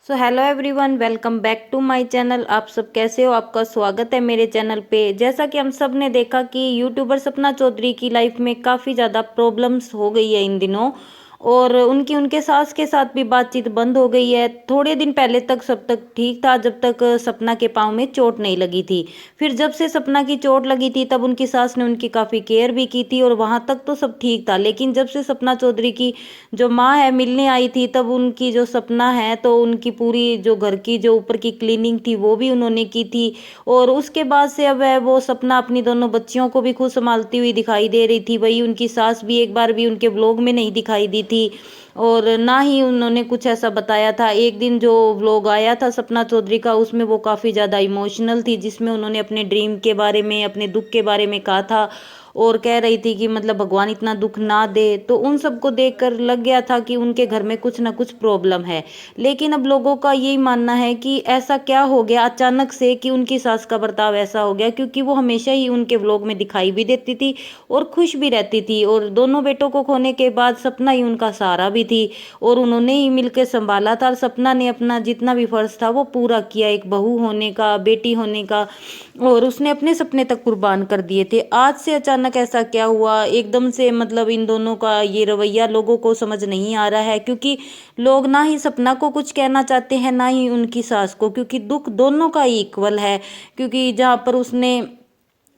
So hello everyone, welcome back to my channel. आप सब कैसे हो? आपका स्वागत है मेरे चैनल पे। जैसा कि हम सब ने देखा कि यूट्यूबर सपना चौधरी की लाइफ में काफ़ी ज़्यादा प्रॉब्लम्स हो गई है इन दिनों, और उनके सास के साथ भी बातचीत बंद हो गई है। थोड़े दिन पहले तक सब तक ठीक था, जब तक सपना के पाँव में चोट नहीं लगी थी। फिर जब से सपना की चोट लगी थी तब उनकी सास ने उनकी काफ़ी केयर भी की थी, और वहाँ तक तो सब ठीक था। लेकिन जब से सपना चौधरी की जो माँ है मिलने आई थी, तब उनकी जो सपना है तो उनकी पूरी जो घर की जो ऊपर की क्लीनिंग थी वो भी उन्होंने की थी। और उसके बाद से अब है वो सपना अपनी दोनों बच्चियों को भी खुद संभालती हुई दिखाई दे रही थी। वही उनकी सास भी एक बार भी उनके व्लॉग में नहीं दिखाई दी थी, और ना ही उन्होंने कुछ ऐसा बताया था। एक दिन जो व्लॉग आया था सपना चौधरी का, उसमें वो काफ़ी ज़्यादा इमोशनल थी, जिसमें उन्होंने अपने ड्रीम के बारे में, अपने दुख के बारे में कहा था, और कह रही थी कि मतलब भगवान इतना दुख ना दे। तो उन सबको देखकर लग गया था कि उनके घर में कुछ ना कुछ प्रॉब्लम है। लेकिन अब लोगों का यही मानना है कि ऐसा क्या हो गया अचानक से कि उनकी सास का बर्ताव ऐसा हो गया, क्योंकि वो हमेशा ही उनके व्लॉग में दिखाई भी देती थी और खुश भी रहती थी, और दोनों बेटों को खोने के बाद सपना ही उनका सहारा भी थी, और उन्होंने ही मिलकर संभाला था। और सपना ने अपना जितना भी फर्ज था वो पूरा किया, एक बहू होने का, बेटी होने का, और उसने अपने सपने तक कुर्बान कर दिए थे। आज से अचानक ऐसा क्या हुआ एकदम से? मतलब इन दोनों का ये रवैया लोगों को समझ नहीं आ रहा है, क्योंकि लोग ना ही सपना को कुछ कहना चाहते हैं ना ही उनकी सास को, क्योंकि दुख दोनों का ही इक्वल है। क्योंकि जहाँ पर उसने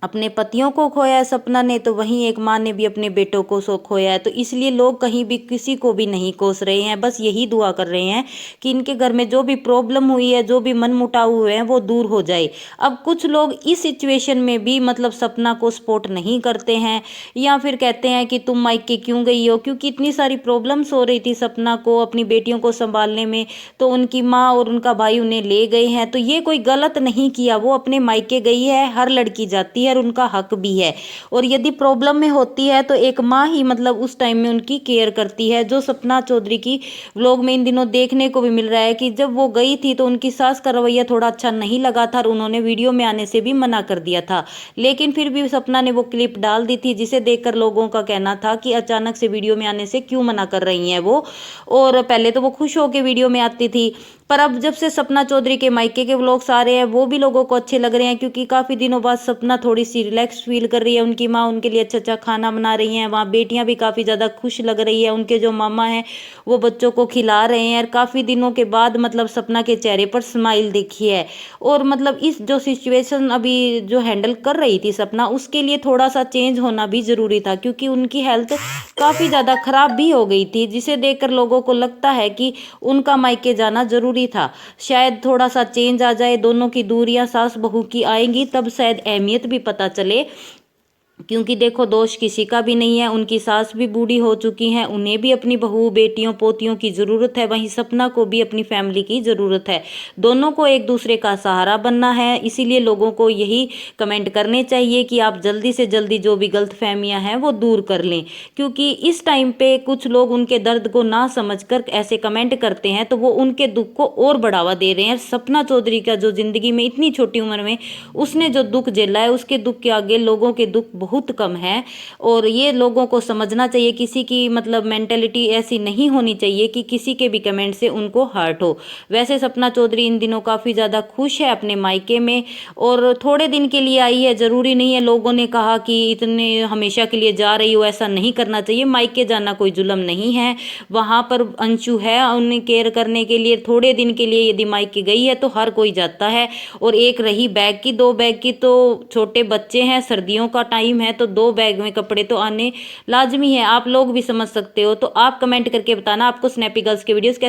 अपने पतियों को खोया है सपना ने, तो वहीं एक माँ ने भी अपने बेटों को सो खोया है। तो इसलिए लोग कहीं भी किसी को भी नहीं कोस रहे हैं, बस यही दुआ कर रहे हैं कि इनके घर में जो भी प्रॉब्लम हुई है, जो भी मन मुटाव हुए हैं, वो दूर हो जाए। अब कुछ लोग इस सिचुएशन में भी मतलब सपना को सपोर्ट नहीं करते हैं, या फिर कहते हैं कि तुम मायके क्यों गई हो, क्योंकि इतनी सारी प्रॉब्लम्स हो रही थी सपना को अपनी बेटियों को संभालने में, तो उनकी माँ और उनका भाई उन्हें ले गए हैं। तो ये कोई गलत नहीं किया, वो अपने मायके गई है, हर लड़की जाती है और उनका हक भी है। और यदि प्रॉब्लम में होती है तो एक माँ ही मतलब उस टाइम में उनकी केयर करती है, जो सपना चौधरी की व्लॉग में इन दिनों देखने को भी मिल रहा है कि जब वो गई थी तो उनकी सास का रवैया थोड़ा अच्छा नहीं लगा था, और उन्होंने वीडियो में आने से भी मना कर दिया था। लेकिन फिर भी सपना ने वो क्लिप डाल दी थी, जिसे देखकर लोगों का कहना था कि अचानक से वीडियो में आने से क्यों मना कर रही हैं वो, और पहले तो वो खुश होकर वीडियो में आती थी। पर अब जब से सपना चौधरी के मायके के व्लॉग्स आ रहे हैं वो भी लोगों को अच्छे लग रहे हैं, क्योंकि काफ़ी दिनों बाद सपना थोड़ी सी रिलैक्स फील कर रही है। उनकी माँ उनके लिए अच्छा अच्छा खाना बना रही हैं, वहाँ बेटियाँ भी काफ़ी ज़्यादा खुश लग रही है। उनके जो मामा हैं वो बच्चों को खिला रहे हैं, और काफ़ी दिनों के बाद मतलब सपना के चेहरे पर स्माइल देखी है। और मतलब इस जो सिचुएशन अभी जो हैंडल कर रही थी सपना, उसके लिए थोड़ा सा चेंज होना भी ज़रूरी था, क्योंकि उनकी हेल्थ काफ़ी ज़्यादा ख़राब भी हो गई थी, जिसे देखकर लोगों को लगता है कि उनका मायके जाना ज़रूरी था। शायद थोड़ा सा चेंज आ जाए, दोनों की दूरियां सास बहू की आएंगी, तब शायद अहमियत भी पता चले। क्योंकि देखो दोष किसी का भी नहीं है, उनकी सास भी बूढ़ी हो चुकी हैं, उन्हें भी अपनी बहू बेटियों पोतियों की ज़रूरत है, वहीं सपना को भी अपनी फैमिली की ज़रूरत है। दोनों को एक दूसरे का सहारा बनना है। इसीलिए लोगों को यही कमेंट करने चाहिए कि आप जल्दी से जल्दी जो भी गलतफहमियां हैं वो दूर कर लें, क्योंकि इस टाइम पे कुछ लोग उनके दर्द को ना समझकर ऐसे कमेंट करते हैं, तो वो उनके दुख को और बढ़ावा दे रहे हैं। सपना चौधरी का जो ज़िंदगी में इतनी छोटी उम्र में उसने जो दुख झेला है, उसके दुख के आगे लोगों के दुख बहुत कम है। और ये लोगों को समझना चाहिए, किसी की मतलब मेंटेलिटी ऐसी नहीं होनी चाहिए कि किसी के भी कमेंट से उनको हर्ट हो। वैसे सपना चौधरी इन दिनों काफ़ी ज़्यादा खुश है अपने मायके में, और थोड़े दिन के लिए आई है, ज़रूरी नहीं है। लोगों ने कहा कि इतने हमेशा के लिए जा रही हो, ऐसा नहीं करना चाहिए। मायके जाना कोई जुल्म नहीं है, वहाँ पर अंशु है उन्हें केयर करने के लिए। थोड़े दिन के लिए यदि मायके गई है तो हर कोई जाता है। और एक रही बैग की, 2 बैग की, तो छोटे बच्चे हैं, सर्दियों का टाइम है, तो 2 बैग में कपड़े तो आने लाजमी है। आप लोग भी समझ सकते हो, तो आप कमेंट करके बताना आपको स्नैपी गर्ल्स के वीडियोस कैसे